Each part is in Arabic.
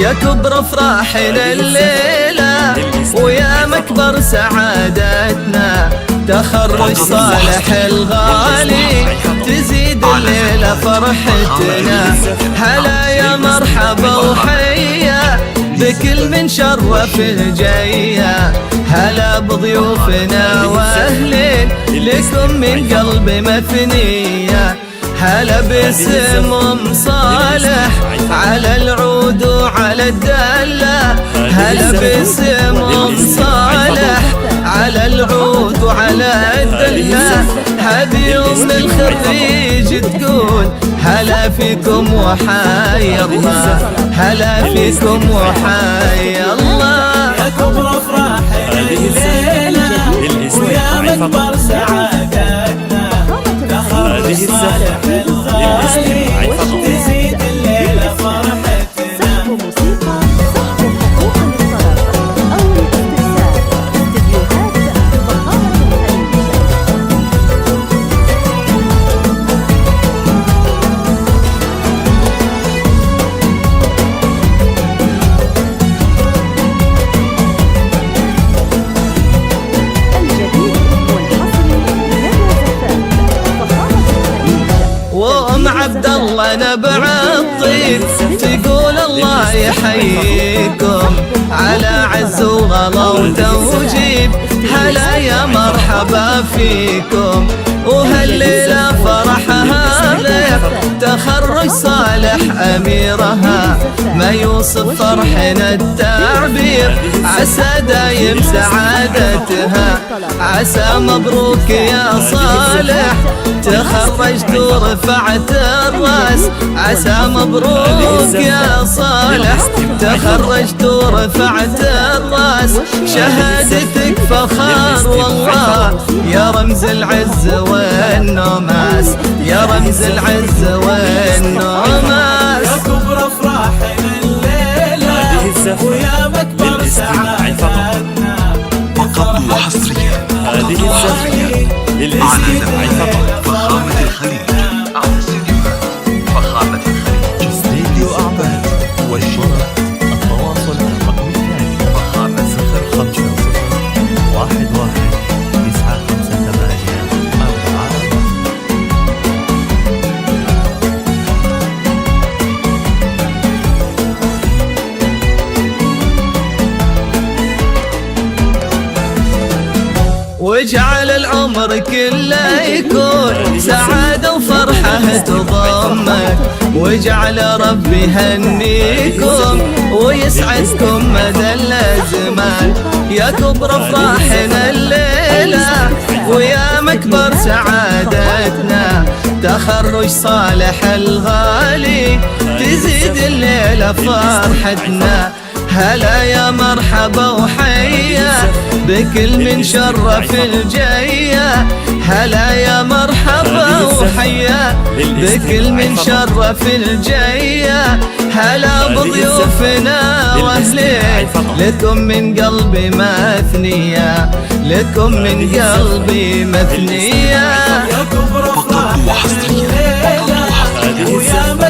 يا كبر افراحنا الليلة ويا مكبر سعادتنا، تخرج صالح الغالي تزيد الليلة فرحتنا. هلا يا مرحبا وحيا بكل من شرف الجية، هلا بضيوفنا واهلين لكم من قلبي مثنية. هلا باسم ام صالح على العود وعلى الدلة، هلا باسم ام صالح على العود وعلى الدلة. هذه ام الخريج تقول هلا فيكم وحيا الله، هلا فيكم وحيا الله. يا كبر افراح الليلة ويا مكبر سعادتنا، تخرج صالح الغالي تزيد الليلة فرحتنا. موسيقى سحب الحقوق للطرب أو الاستفسار استديوهات فخامة الجديد والحصري لدى زفاف فخامة الخليج. وام عبد الله نبع الطيب تقول الله يحييكم على عز وغلا وتوجيب، هلا يا مرحبا فيكم. وهالليلة فرحها ضيف تخرج صالح أميرها، ما يوصف فرحنا التعبير، عسى دايم سعادتها. عسى مبروك يا صالح تخرجت ورفعت الراس، عسى مبروك يا صالح تخرجت ورفعت الراس. شهادتك فخار والله يا رمز العز والنوماس، يا رمز العز والنوماس. يا كبر افراحنا الليلة ويا مكبر سعادتنا، فقط وحصريا على زفاف فخامة الخليج. على استديوهات فخامة الخليج، استديو أعمال والشرط. التواصل الرقم الثاني فخامة 050 11 958 4. واجعل العمر كله يكون سعادة وفرحة تضمك، واجعل ربي يهنيكم ويسعدكم مدى الأزمان. يا كبر افراحنا الليلة ويا مكبر سعادتنا، تخرج صالح الغالي تزيد الليلة فرحتنا. هلا يا مرحبا وحيا بكل من شرف الجية، هلا يا مرحبا وحيا بكل من شرف الجية. هلا بضيوفنا واهلين لكم من قلبي مثنية، لكم من قلبي مثنية. فقط وحصريا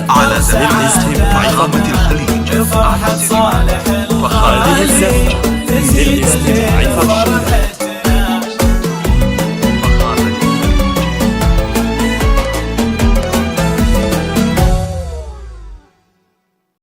على زفاف فخامة الخليج. فرحة صالح الغالي تزيد الليلة